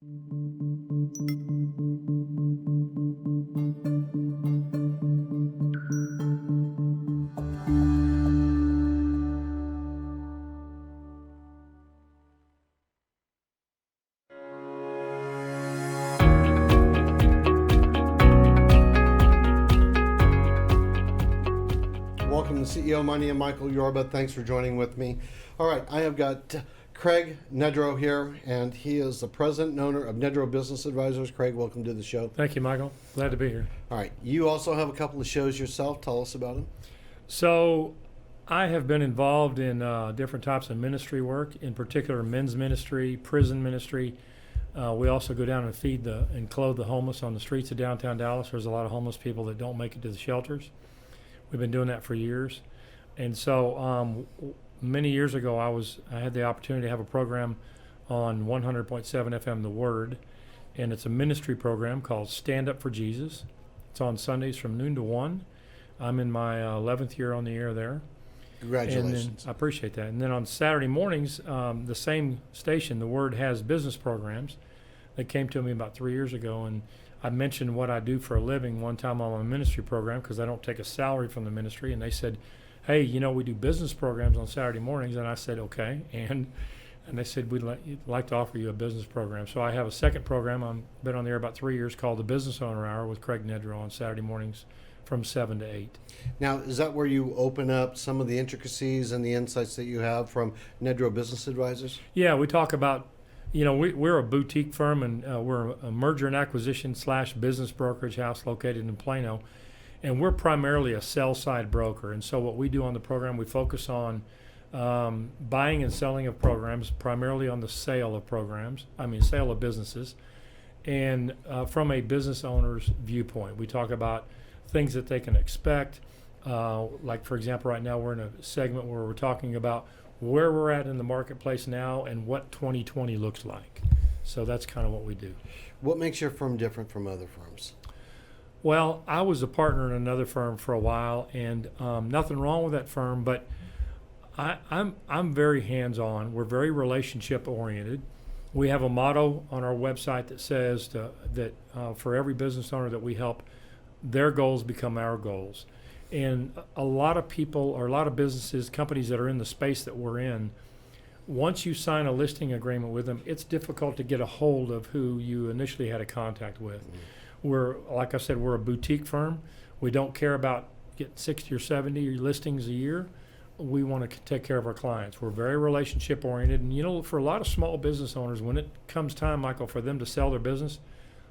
Welcome to CEO Money. I'm Michael Yorba. Thanks for joining with me. All right, I have got Craig Nedrow here, and he is the president and owner of Nedrow Business Advisors. Craig, welcome to the show. Thank you, Michael. Glad to be here. All right, you also have a couple of shows yourself. Tell us about them. So I have been involved in different types of ministry work, in particular men's ministry, prison ministry. We also go down and feed and clothe the homeless on the streets of downtown Dallas. There's a lot of homeless people that don't make it to the shelters. We've been doing that for years. And so many years ago, I had the opportunity to have a program on 100.7 FM, The Word, and it's a ministry program called Stand Up for Jesus. It's on Sundays from noon to 1. I'm in my 11th year on the air there. Congratulations. And then, I appreciate that. And then on Saturday mornings, the same station, The Word, has business programs that came to me about 3 years ago, and I mentioned what I do for a living one time on my ministry program because I don't take a salary from the ministry, and they said, hey, we do business programs on Saturday mornings, and I said, okay, and they said, we'd like to offer you a business program. So I have a second program, I've been on the air about 3 years, called the Business Owner Hour with Craig Nedrow on Saturday mornings from 7 to 8. Now, is that where you open up some of the intricacies and the insights that you have from Nedrow Business Advisors? Yeah, we talk about, we're a boutique firm, and we're a merger and acquisition / business brokerage house located in Plano. And we're primarily a sell-side broker. And so what we do on the program, we focus on buying and selling of programs, primarily on the sale of businesses. And from a business owner's viewpoint, we talk about things that they can expect. Like, for example, right now we're in a segment where we're talking about where we're at in the marketplace now and what 2020 looks like. So that's kind of what we do. What makes your firm different from other firms? Well, I was a partner in another firm for a while, and nothing wrong with that firm, but I'm very hands-on. We're very relationship-oriented. We have a motto on our website that says that for every business owner that we help, their goals become our goals. And a lot of people, or a lot of businesses, companies that are in the space that we're in, once you sign a listing agreement with them, it's difficult to get a hold of who you initially had a contact with. Mm-hmm. Like I said, we're a boutique firm. We don't care about getting 60 or 70 listings a year. We want to take care of our clients. We're very relationship oriented. And for a lot of small business owners, when it comes time, Michael, for them to sell their business,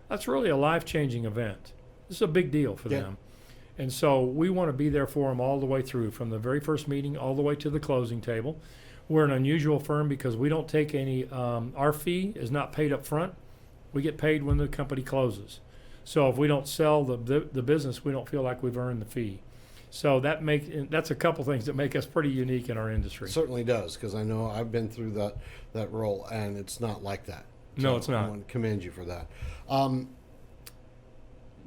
that's really a life-changing event. This is a big deal for them. And so we want to be there for them all the way through, from the very first meeting all the way to the closing table. We're an unusual firm because we don't take any, our fee is not paid up front. We get paid when the company closes. So if we don't sell the business, we don't feel like we've earned the fee. So that's a couple things that make us pretty unique in our industry. It certainly does, because I know I've been through that role, and it's not like that. So no, it's not. I want to commend you for that.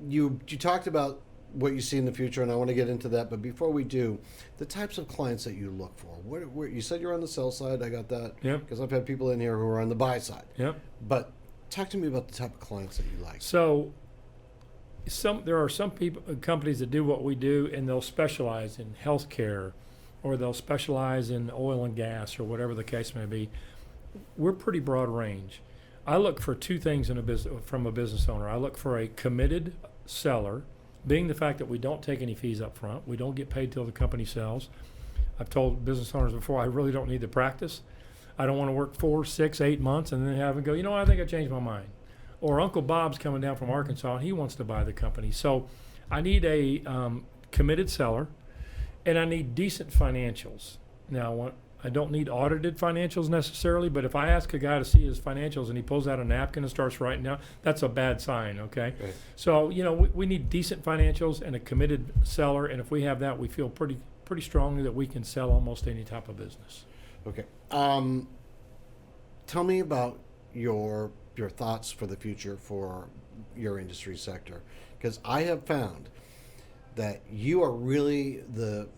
You talked about what you see in the future, and I want to get into that. But before we do, the types of clients that you look for. What you said you're on the sell side. I got that. Yep. Because I've had people in here who are on the buy side. Yep. But talk to me about the type of clients that you like. So there are some companies that do what we do, and they'll specialize in healthcare, or they'll specialize in oil and gas, or whatever the case may be. We're pretty broad range. I look for two things from a business owner. I look for a committed seller, being the fact that we don't take any fees up front. We don't get paid till the company sells. I've told business owners before, I really don't need the practice. I don't want to work 4, 6, 8 months and then have them go, I think I changed my mind. Or Uncle Bob's coming down from Arkansas and he wants to buy the company. So I need a committed seller, and I need decent financials. Now, I don't need audited financials necessarily, but if I ask a guy to see his financials and he pulls out a napkin and starts writing down, that's a bad sign, okay? Right. So, we need decent financials and a committed seller, and if we have that, we feel pretty strongly that we can sell almost any type of business. Okay. Tell me about your thoughts for the future for your industry sector, because I have found that you are really the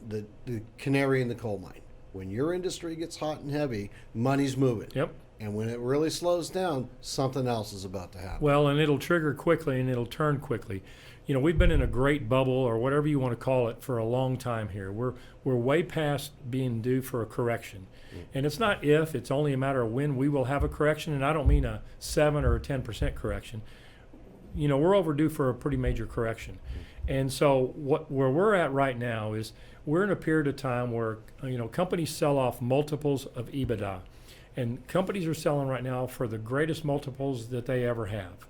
canary in the coal mine. When your industry gets hot and heavy, money's moving. Yep. And when it really slows down, something else is about to happen. Well, and it'll trigger quickly and it'll turn quickly. You know, we've been in a great bubble or whatever you want to call it for a long time here. We're way past being due for a correction. And it's not if, it's only a matter of when we will have a correction. And I don't mean a 7 or a 10% correction. You know, we're overdue for a pretty major correction. And so where we're at right now is we're in a period of time where, you know, companies sell off multiples of EBITDA. And companies are selling right now for the greatest multiples that they ever have.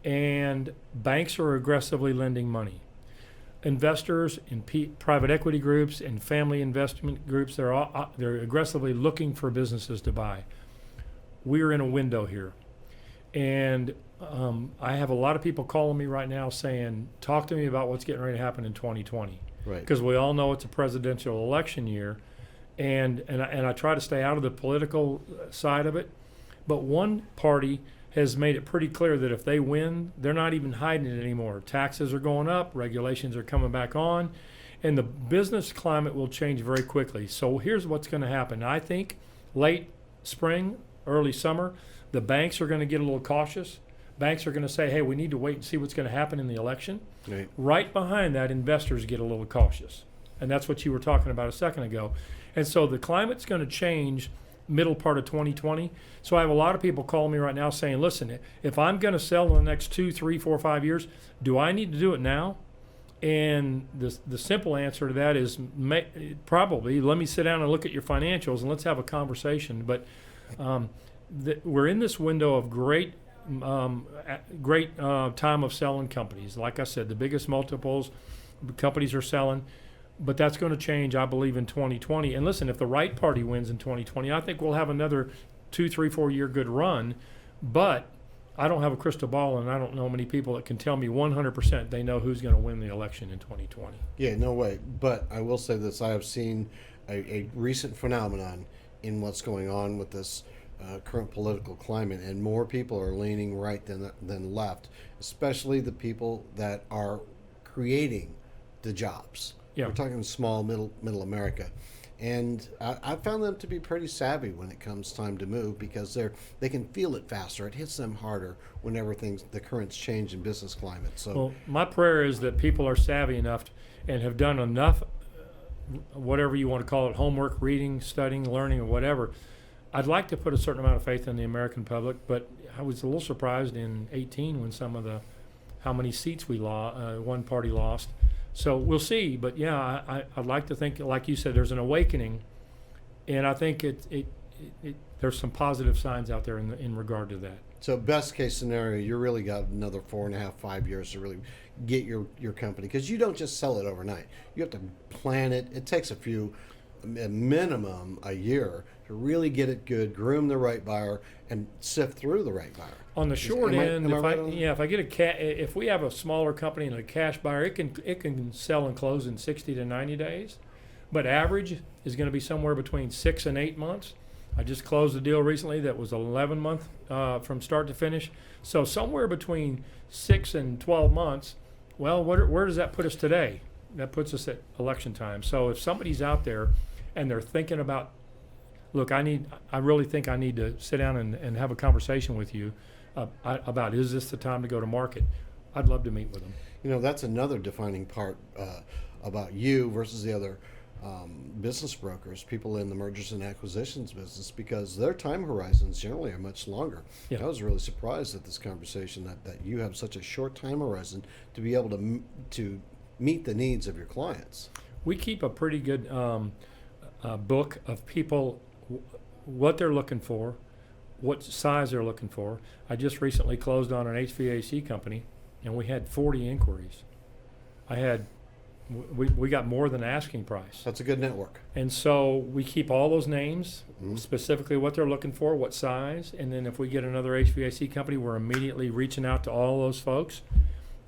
And banks are aggressively lending money. Investors in private equity groups and family investment groups, they're aggressively looking for businesses to buy. We're in a window here. And I have a lot of people calling me right now saying, talk to me about what's getting ready to happen in 2020. Right. Because we all know it's a presidential election year. And I try to stay out of the political side of it. But one party has made it pretty clear that if they win, they're not even hiding it anymore. Taxes are going up, regulations are coming back on, and the business climate will change very quickly. So here's what's going to happen. I think late spring, early summer, the banks are going to get a little cautious. Banks are going to say, hey, we need to wait and see what's going to happen in the election. Right behind that, investors get a little cautious. And that's what you were talking about a second ago. And so the climate's going to change middle part of 2020. So I have a lot of people calling me right now saying, listen, if I'm going to sell in the next 2, 3, 4, 5 years, do I need to do it now? And the simple answer to that is probably. Let me sit down and look at your financials and let's have a conversation. But we're in this window of great time of selling companies. Like I said, the biggest multiples companies are selling. But that's going to change, I believe, in 2020. And listen, if the right party wins in 2020, I think we'll have another 2, 3, 4 year good run. But I don't have a crystal ball, and I don't know many people that can tell me 100% they know who's going to win the election in 2020. Yeah, no way. But I will say this. I have seen a recent phenomenon in what's going on with this current political climate, and more people are leaning right than left, especially the people that are creating the jobs. Yeah. We're talking small, middle America. And I found them to be pretty savvy when it comes time to move because they can feel it faster. It hits them harder whenever the currents change in business climate. So, well, my prayer is that people are savvy enough and have done enough, whatever you want to call it, homework, reading, studying, learning, or whatever. I'd like to put a certain amount of faith in the American public, but I was a little surprised in 2018 when how many seats one party lost. So we'll see, but yeah, I'd like to think, like you said, there's an awakening, and I think there's some positive signs out there in regard to that. So best case scenario, you really got another 4.5, 5 years to really get your company, because you don't just sell it overnight. You have to plan it. It takes a minimum a year to really get it good, groom the right buyer, and sift through the right buyer. On the short end, if we have a smaller company and a cash buyer, it can sell and close in 60 to 90 days, but average is going to be somewhere between 6 and 8 months. I just closed a deal recently that was 11 months from start to finish, so somewhere between 6 and 12 months. Well, where does that put us today? That puts us at election time. So if somebody's out there and they're thinking about, look, I really think I need to sit down and have a conversation with you about, is this the time to go to market? I'd love to meet with them. You know, that's another defining part about you versus the other business brokers, people in the mergers and acquisitions business, because their time horizons generally are much longer. Yeah. I was really surprised at this conversation that you have such a short time horizon to be able to meet the needs of your clients. We keep a pretty good book of people, what they're looking for, what size they're looking for. I just recently closed on an HVAC company, and we had 40 inquiries. We got more than asking price. That's a good network. And so we keep all those names, specifically what they're looking for, what size, and then if we get another HVAC company, we're immediately reaching out to all those folks.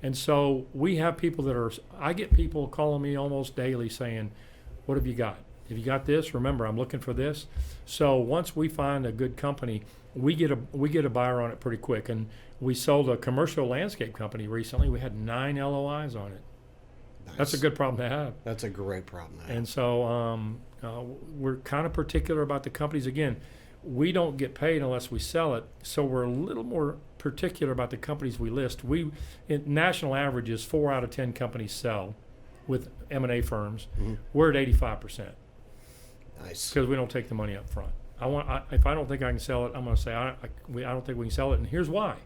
And so we have people I get people calling me almost daily saying, what have you got? Have you got this? Remember, I'm looking for this. So once we find a good company, we get a buyer on it pretty quick. And we sold a commercial landscape company recently. We had 9 LOIs on it. Nice. That's a good problem to have. That's a great problem to have. And so we're kind of particular about the companies. Again, we don't get paid unless we sell it. So we're a little more particular about the companies we list. National average is 4 out of 10 companies sell with M&A firms. Mhm. We're at 85% Nice. because we don't take the money up front. If I don't think I can sell it, I'm going to say I don't think we can sell it, and here's why.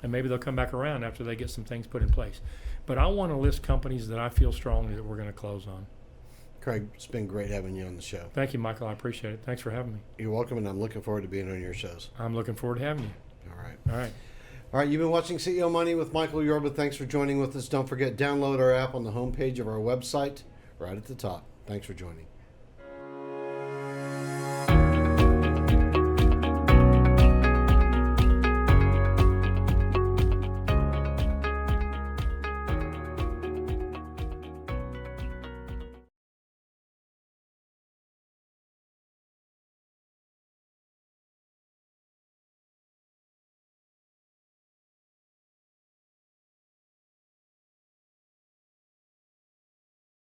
And maybe they'll come back around after they get some things put in place. But I want to list companies that I feel strongly that we're going to close on. Craig, it's been great having you on the show. Thank you, Michael. I appreciate it. Thanks for having me. You're welcome, and I'm looking forward to being on your shows. I'm looking forward to having you. All right. All right. All right, you've been watching CEO Money with Michael Yorba. Thanks for joining with us. Don't forget, download our app on the homepage of our website right at the top. Thanks for joining.